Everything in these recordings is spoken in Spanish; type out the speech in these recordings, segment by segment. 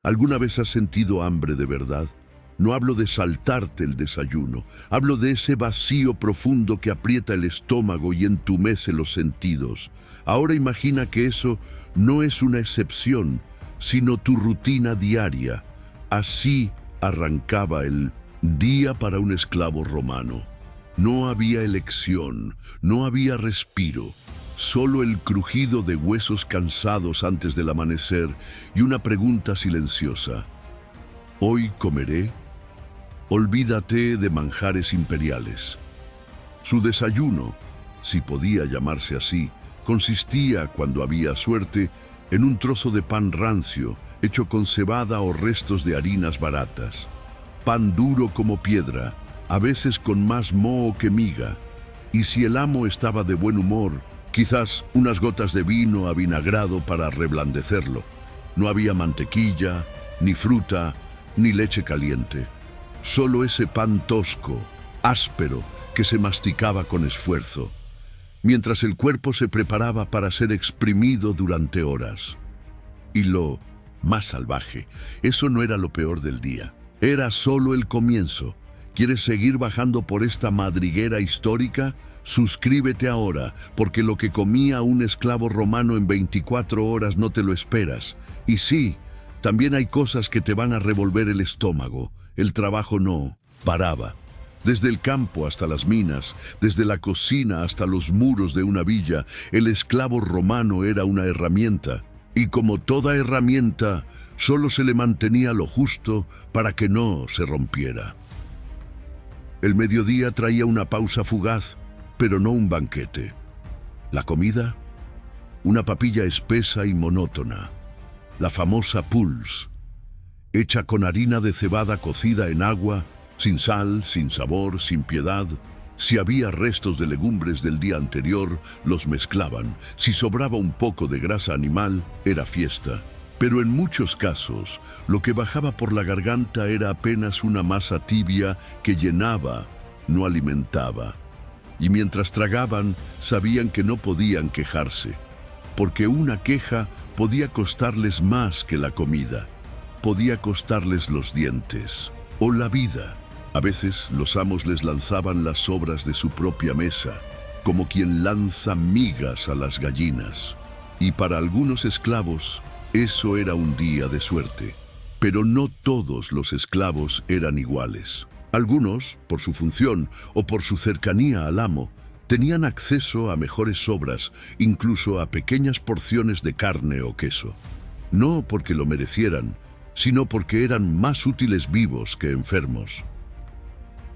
¿Alguna vez has sentido hambre de verdad? No hablo de saltarte el desayuno, hablo de ese vacío profundo que aprieta el estómago y entumece los sentidos. Ahora imagina que eso no es una excepción, sino tu rutina diaria. Así arrancaba el día para un esclavo romano. No había elección, no había respiro, solo el crujido de huesos cansados antes del amanecer y una pregunta silenciosa. ¿Hoy comeré? Olvídate de manjares imperiales. Su desayuno, si podía llamarse así, consistía, cuando había suerte, en un trozo de pan rancio, hecho con cebada o restos de harinas baratas. Pan duro como piedra, a veces con más moho que miga, y si el amo estaba de buen humor, quizás unas gotas de vino avinagrado para reblandecerlo. No había mantequilla, ni fruta, ni leche caliente. Solo ese pan tosco, áspero, que se masticaba con esfuerzo, mientras el cuerpo se preparaba para ser exprimido durante horas. Y lo más salvaje, eso no era lo peor del día, era solo el comienzo. ¿Quieres seguir bajando por esta madriguera histórica? Suscríbete ahora, porque lo que comía un esclavo romano en 24 horas no te lo esperas. Y sí, también hay cosas que te van a revolver el estómago. El trabajo no paraba. Desde el campo hasta las minas, desde la cocina hasta los muros de una villa, el esclavo romano era una herramienta. Y como toda herramienta, solo se le mantenía lo justo para que no se rompiera. El mediodía traía una pausa fugaz, pero no un banquete. La comida, una papilla espesa y monótona, la famosa pulse, hecha con harina de cebada cocida en agua, sin sal, sin sabor, sin piedad. Si había restos de legumbres del día anterior, los mezclaban. Si sobraba un poco de grasa animal, era fiesta. Pero en muchos casos, lo que bajaba por la garganta era apenas una masa tibia que llenaba, no alimentaba. Y mientras tragaban, sabían que no podían quejarse, porque una queja podía costarles más que la comida. Podía costarles los dientes o la vida. A veces los amos les lanzaban las sobras de su propia mesa, como quien lanza migas a las gallinas. Y para algunos esclavos, eso era un día de suerte. Pero no todos los esclavos eran iguales. Algunos, por su función o por su cercanía al amo, tenían acceso a mejores sobras, incluso a pequeñas porciones de carne o queso. No porque lo merecieran, sino porque eran más útiles vivos que enfermos.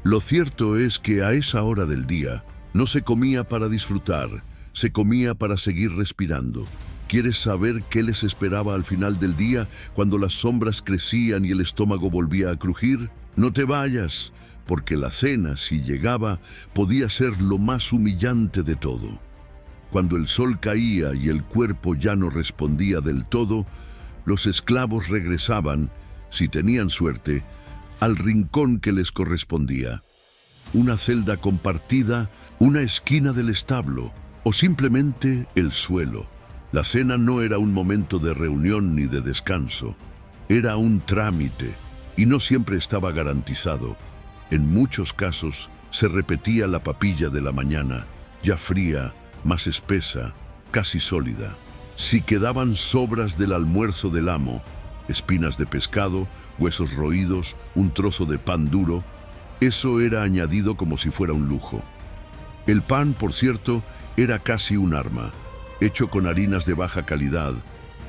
Lo cierto es que a esa hora del día no se comía para disfrutar, se comía para seguir respirando. ¿Quieres saber qué les esperaba al final del día, cuando las sombras crecían y el estómago volvía a crujir? No te vayas, porque la cena, si llegaba, podía ser lo más humillante de todo. Cuando el sol caía y el cuerpo ya no respondía del todo, los esclavos regresaban, si tenían suerte, al rincón que les correspondía. Una celda compartida, una esquina del establo, o simplemente el suelo. La cena no era un momento de reunión ni de descanso. Era un trámite, y no siempre estaba garantizado. En muchos casos se repetía la papilla de la mañana, ya fría, más espesa, casi sólida. Si quedaban sobras del almuerzo del amo, espinas de pescado, huesos roídos, un trozo de pan duro, eso era añadido como si fuera un lujo. El pan, por cierto, era casi un arma, hecho con harinas de baja calidad,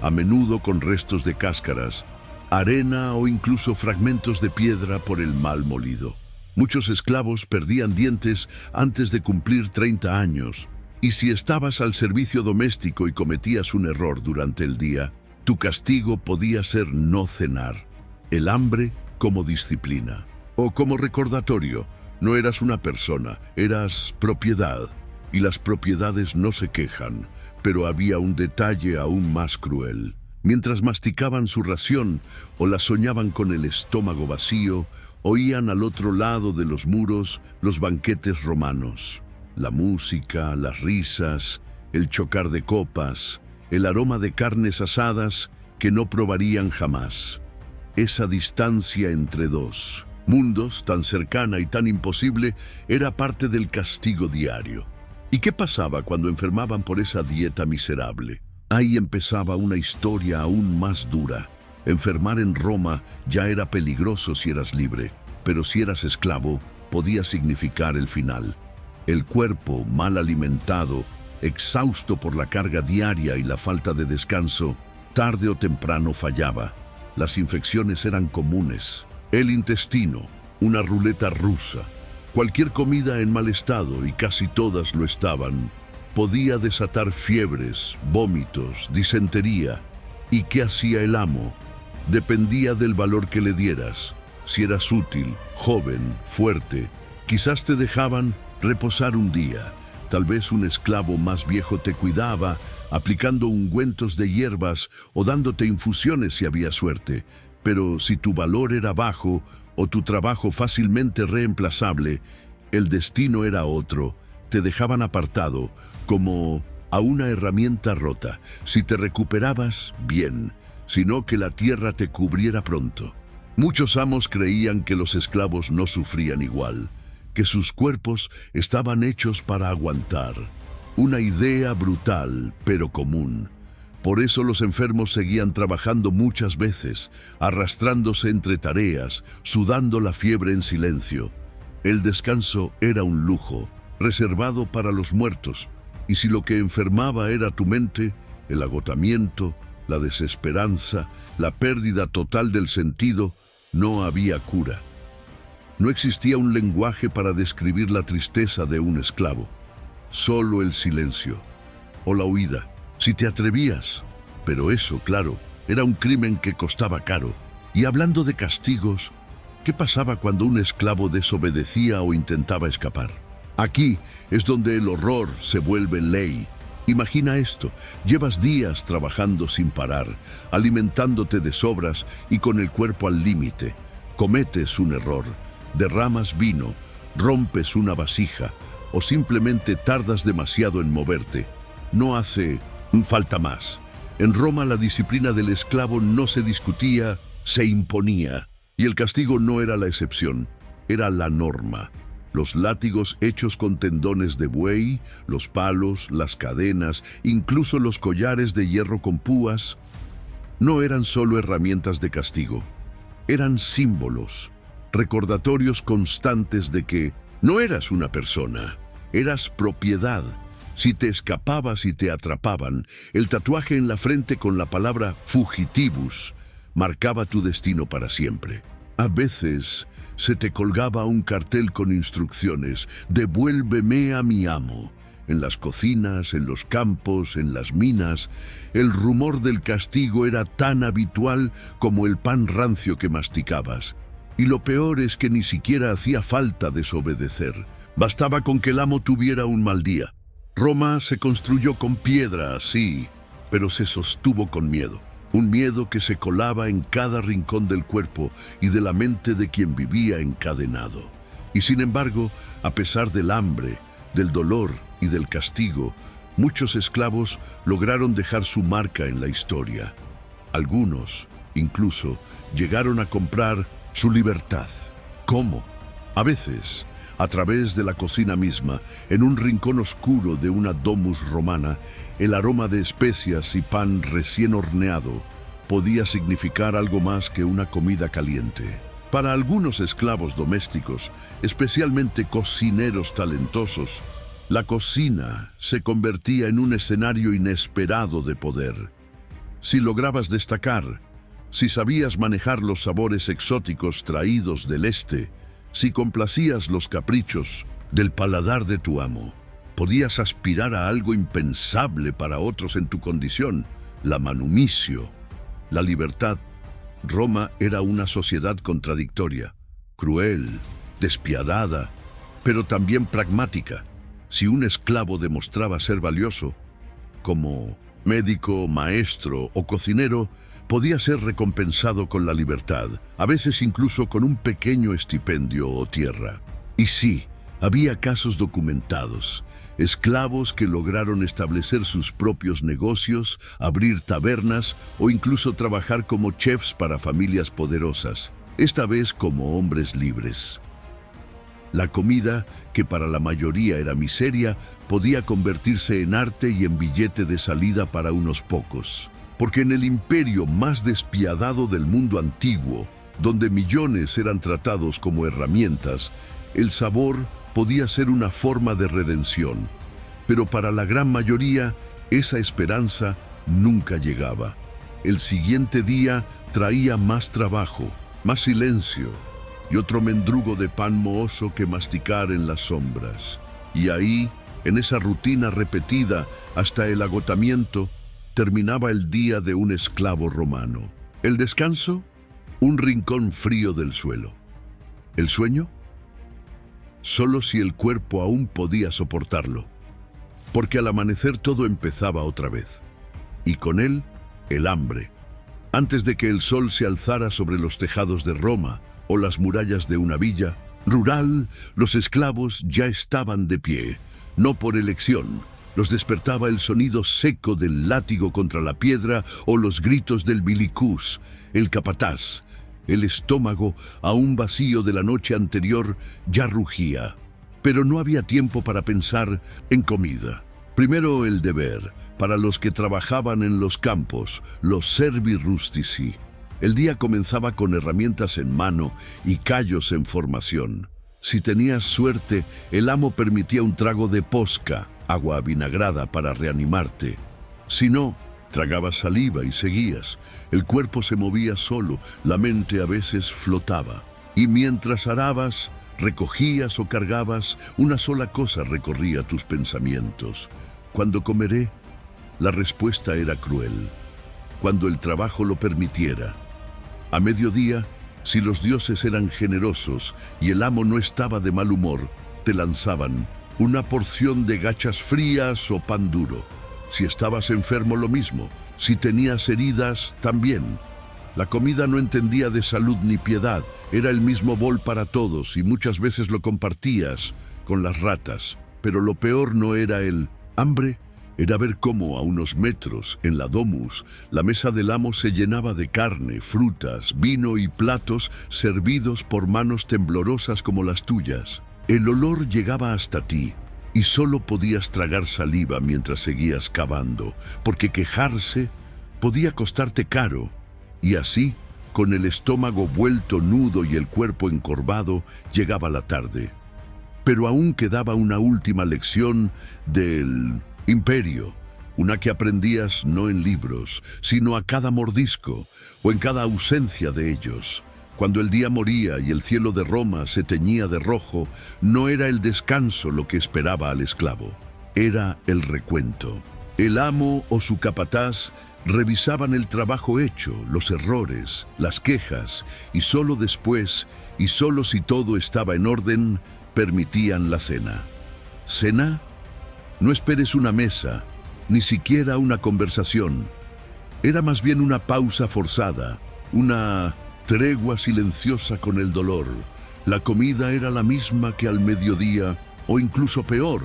a menudo con restos de cáscaras, arena o incluso fragmentos de piedra por el mal molido. Muchos esclavos perdían dientes antes de cumplir 30 años, y si estabas al servicio doméstico y cometías un error durante el día, tu castigo podía ser no cenar. El hambre como disciplina. O como recordatorio, no eras una persona, eras propiedad. Y las propiedades no se quejan, pero había un detalle aún más cruel. Mientras masticaban su ración o la soñaban con el estómago vacío, oían al otro lado de los muros los banquetes romanos. La música, las risas, el chocar de copas, el aroma de carnes asadas que no probarían jamás. esa distancia entre dos mundos, tan cercana y tan imposible, era parte del castigo diario. ¿Y qué pasaba cuando enfermaban por esa dieta miserable? Ahí empezaba una historia aún más dura. Enfermar en Roma ya era peligroso si eras libre, pero si eras esclavo, podía significar el final. El cuerpo, mal alimentado, exhausto por la carga diaria y la falta de descanso, tarde o temprano fallaba. Las infecciones eran comunes. El intestino, una ruleta rusa. Cualquier comida en mal estado, y casi todas lo estaban, podía desatar fiebres, vómitos, disentería. ¿Y qué hacía el amo? Dependía del valor que le dieras. Si eras útil, joven, fuerte, quizás te dejaban reposar un día. Tal vez un esclavo más viejo te cuidaba, aplicando ungüentos de hierbas o dándote infusiones si había suerte. Pero si tu valor era bajo o tu trabajo fácilmente reemplazable, el destino era otro. Te dejaban apartado, como a una herramienta rota. Si te recuperabas, bien, sino que la tierra te cubriera pronto. Muchos amos creían que los esclavos no sufrían igual, que sus cuerpos estaban hechos para aguantar. Una idea brutal, pero común. Por eso los enfermos seguían trabajando muchas veces, arrastrándose entre tareas, sudando la fiebre en silencio. El descanso era un lujo, reservado para los muertos, y si lo que enfermaba era tu mente, el agotamiento, la desesperanza, la pérdida total del sentido, no había cura. No existía un lenguaje para describir la tristeza de un esclavo, solo el silencio o la huida. Si te atrevías, pero eso, claro, era un crimen que costaba caro. Y hablando de castigos, ¿qué pasaba cuando un esclavo desobedecía o intentaba escapar? Aquí es donde el horror se vuelve ley. Imagina esto, llevas días trabajando sin parar, alimentándote de sobras y con el cuerpo al límite. Cometes un error, derramas vino, rompes una vasija o simplemente tardas demasiado en moverte. No hace falta más. En Roma la disciplina del esclavo no se discutía, se imponía. Y el castigo no era la excepción, era la norma. Los látigos hechos con tendones de buey, los palos, las cadenas, incluso los collares de hierro con púas, no eran solo herramientas de castigo. Eran símbolos, recordatorios constantes de que no eras una persona, eras propiedad. Si te escapabas y te atrapaban, el tatuaje en la frente con la palabra fugitivus marcaba tu destino para siempre. A veces se te colgaba un cartel con instrucciones: devuélveme a mi amo. En las cocinas, en los campos, en las minas, el rumor del castigo era tan habitual como el pan rancio que masticabas. Y lo peor es que ni siquiera hacía falta desobedecer. Bastaba con que el amo tuviera un mal día. Roma se construyó con piedra, sí, pero se sostuvo con miedo. Un miedo que se colaba en cada rincón del cuerpo y de la mente de quien vivía encadenado. Y sin embargo, a pesar del hambre, del dolor y del castigo, muchos esclavos lograron dejar su marca en la historia. Algunos, incluso, llegaron a comprar su libertad. ¿Cómo? A veces, a través de la cocina misma, en un rincón oscuro de una domus romana, el aroma de especias y pan recién horneado podía significar algo más que una comida caliente. Para algunos esclavos domésticos, especialmente cocineros talentosos, la cocina se convertía en un escenario inesperado de poder. Si lograbas destacar, si sabías manejar los sabores exóticos traídos del este, si complacías los caprichos del paladar de tu amo, podías aspirar a algo impensable para otros en tu condición: la manumicio, la libertad. Roma era una sociedad contradictoria, cruel, despiadada, pero también pragmática. Si un esclavo demostraba ser valioso, como médico, maestro o cocinero, podía ser recompensado con la libertad, a veces incluso con un pequeño estipendio o tierra. Y sí, Había casos documentados, esclavos que lograron establecer sus propios negocios, abrir tabernas o incluso trabajar como chefs para familias poderosas, esta vez como hombres libres. La comida, que para la mayoría era miseria, podía convertirse en arte y en billete de salida para unos pocos. Porque en el imperio más despiadado del mundo antiguo, donde millones eran tratados como herramientas, el sabor podía ser una forma de redención. Pero para la gran mayoría, esa esperanza nunca llegaba. El siguiente día traía más trabajo, más silencio y otro mendrugo de pan mohoso que masticar en las sombras. Y ahí, en esa rutina repetida hasta el agotamiento, terminaba el día de un esclavo romano. El descanso, un rincón frío del suelo. ¿El sueño? Solo si el cuerpo aún podía soportarlo, porque al amanecer todo empezaba otra vez, y con él, el hambre. Antes de que el sol se alzara sobre los tejados de Roma o las murallas de una villa rural, los esclavos ya estaban de pie, no por elección. Los despertaba el sonido seco del látigo contra la piedra o los gritos del bilicús, el capataz. El estómago, aún vacío de la noche anterior, ya rugía. Pero no había tiempo para pensar en comida. Primero el deber, para los que trabajaban en los campos, los servi rustici. El día comenzaba con herramientas en mano y callos en formación. Si tenías suerte, el amo permitía un trago de posca, agua avinagrada para reanimarte. Si no, tragabas saliva y seguías. El cuerpo se movía solo, la mente a veces flotaba. Y mientras arabas, recogías o cargabas, una sola cosa recorría tus pensamientos. ¿Cuándo comeré? La respuesta era cruel. Cuando el trabajo lo permitiera. A mediodía, si los dioses eran generosos y el amo no estaba de mal humor, te lanzaban una porción de gachas frías o pan duro. Si estabas enfermo, lo mismo. Si tenías heridas, también. La comida no entendía de salud ni piedad. Era el mismo bol para todos y muchas veces lo compartías con las ratas. Pero lo peor no era el hambre, era ver cómo a unos metros, en la domus, la mesa del amo se llenaba de carne, frutas, vino y platos servidos por manos temblorosas como las tuyas. El olor llegaba hasta ti y solo podías tragar saliva mientras seguías cavando, porque quejarse podía costarte caro. Y así, con el estómago vuelto nudo y el cuerpo encorvado, llegaba la tarde. Pero aún quedaba una última lección del imperio, una que aprendías no en libros, sino a cada mordisco o en cada ausencia de ellos. Cuando el día moría y el cielo de Roma se teñía de rojo, no era el descanso lo que esperaba al esclavo, era el recuento. El amo o su capataz revisaban el trabajo hecho, los errores, las quejas, y solo después, y solo si todo estaba en orden, permitían la cena. ¿Cena? No esperes una mesa, ni siquiera una conversación. Era más bien una pausa forzada, una tregua silenciosa con el dolor. La comida era la misma que al mediodía, o incluso peor,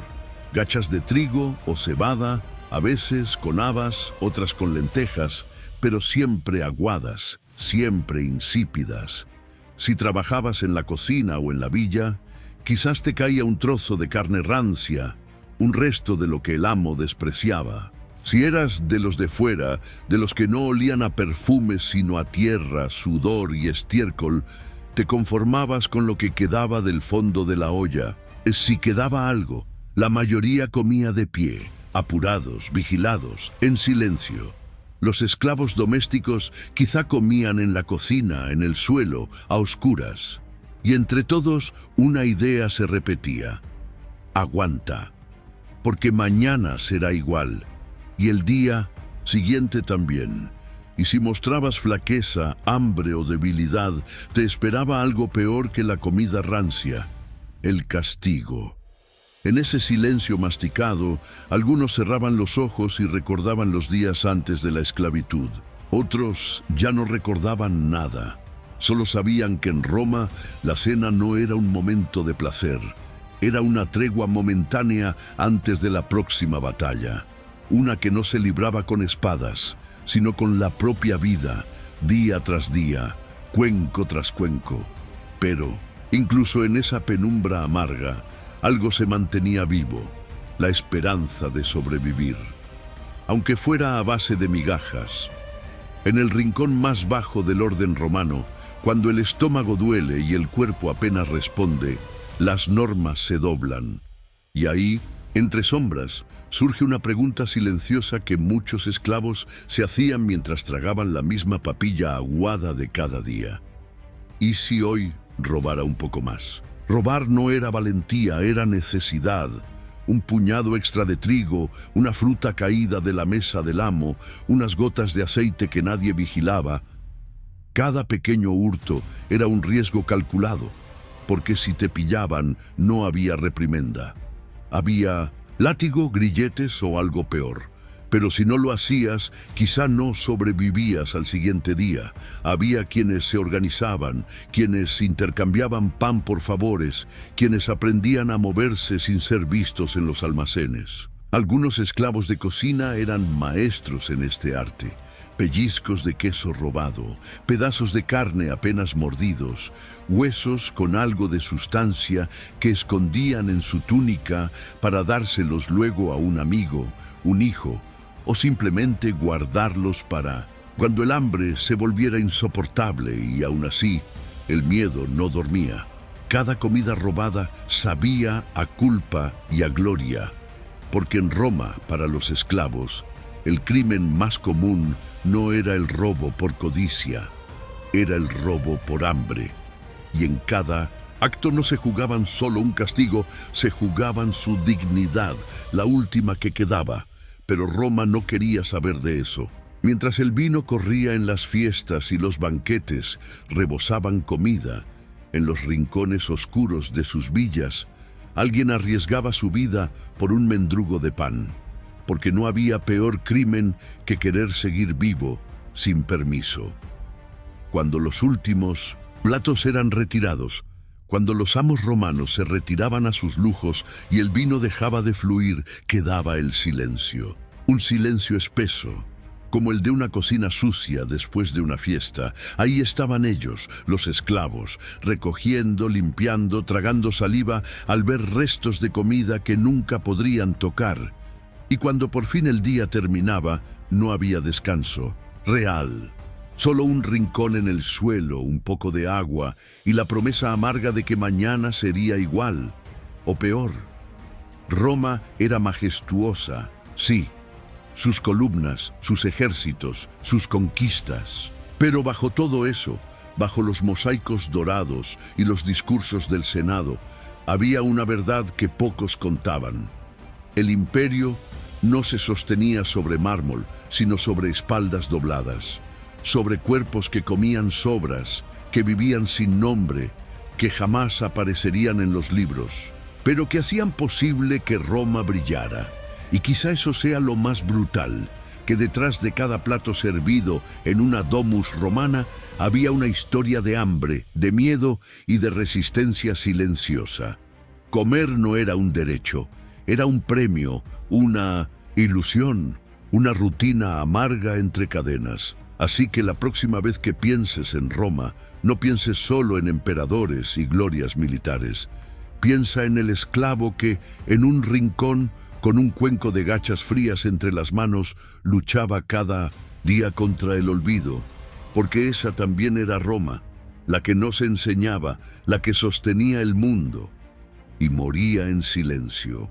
gachas de trigo o cebada, a veces con habas, otras con lentejas, pero siempre aguadas, siempre insípidas. Si trabajabas en la cocina o en la villa, quizás te caía un trozo de carne rancia, un resto de lo que el amo despreciaba. Si eras de los de fuera, de los que no olían a perfumes sino a tierra, sudor y estiércol, te conformabas con lo que quedaba del fondo de la olla. Si quedaba algo, la mayoría comía de pie, apurados, vigilados, en silencio. Los esclavos domésticos quizá comían en la cocina, en el suelo, a oscuras. Y entre todos una idea se repetía: aguanta, porque mañana será igual, y el día siguiente también. Y si mostrabas flaqueza, hambre o debilidad, te esperaba algo peor que la comida rancia: el castigo. En ese silencio masticado, algunos cerraban los ojos y recordaban los días antes de la esclavitud. Otros ya no recordaban nada. Solo sabían que en Roma la cena no era un momento de placer, era una tregua momentánea antes de la próxima batalla, una que no se libraba con espadas, sino con la propia vida, día tras día, cuenco tras cuenco. Pero, incluso en esa penumbra amarga, algo se mantenía vivo, la esperanza de sobrevivir. Aunque fuera a base de migajas. En el rincón más bajo del orden romano, cuando el estómago duele y el cuerpo apenas responde, las normas se doblan. Y ahí, entre sombras, surge una pregunta silenciosa que muchos esclavos se hacían mientras tragaban la misma papilla aguada de cada día. ¿Y si hoy robara un poco más? Robar no era valentía, era necesidad. Un puñado extra de trigo, una fruta caída de la mesa del amo, unas gotas de aceite que nadie vigilaba. Cada pequeño hurto era un riesgo calculado, porque si te pillaban no había reprimenda. Había látigo, grilletes o algo peor. Pero si no lo hacías, quizá no sobrevivías al siguiente día. Había quienes se organizaban, quienes intercambiaban pan por favores, quienes aprendían a moverse sin ser vistos en los almacenes. Algunos esclavos de cocina eran maestros en este arte. Pellizcos de queso robado, pedazos de carne apenas mordidos, huesos con algo de sustancia que escondían en su túnica para dárselos luego a un amigo, un hijo, o simplemente guardarlos para cuando el hambre se volviera insoportable y aún así el miedo no dormía. Cada comida robada sabía a culpa y a gloria, porque en Roma, para los esclavos, el crimen más común no era el robo por codicia, era el robo por hambre. Y en cada acto no se jugaban solo un castigo, se jugaban su dignidad, la última que quedaba. Pero Roma no quería saber de eso. Mientras el vino corría en las fiestas y los banquetes rebosaban comida, en los rincones oscuros de sus villas, alguien arriesgaba su vida por un mendrugo de pan, porque no había peor crimen que querer seguir vivo sin permiso. Cuando los últimos platos eran retirados, cuando los amos romanos se retiraban a sus lujos y el vino dejaba de fluir, quedaba el silencio. Un silencio espeso, como el de una cocina sucia después de una fiesta. Ahí estaban ellos, los esclavos, recogiendo, limpiando, tragando saliva al ver restos de comida que nunca podrían tocar. Y cuando por fin el día terminaba, no había descanso real. Solo un rincón en el suelo, un poco de agua y la promesa amarga de que mañana sería igual, o peor. Roma era majestuosa, sí, sus columnas, sus ejércitos, sus conquistas. Pero bajo todo eso, bajo los mosaicos dorados y los discursos del Senado, había una verdad que pocos contaban. El imperio no se sostenía sobre mármol, sino sobre espaldas dobladas, sobre cuerpos que comían sobras, que vivían sin nombre, que jamás aparecerían en los libros, pero que hacían posible que Roma brillara. Y quizá eso sea lo más brutal, que detrás de cada plato servido en una domus romana había una historia de hambre, de miedo y de resistencia silenciosa. Comer no era un derecho, era un premio, una ilusión, una rutina amarga entre cadenas. Así que la próxima vez que pienses en Roma, no pienses solo en emperadores y glorias militares. Piensa en el esclavo que, en un rincón, con un cuenco de gachas frías entre las manos, luchaba cada día contra el olvido, porque esa también era Roma, la que no se enseñaba, la que sostenía el mundo, y moría en silencio.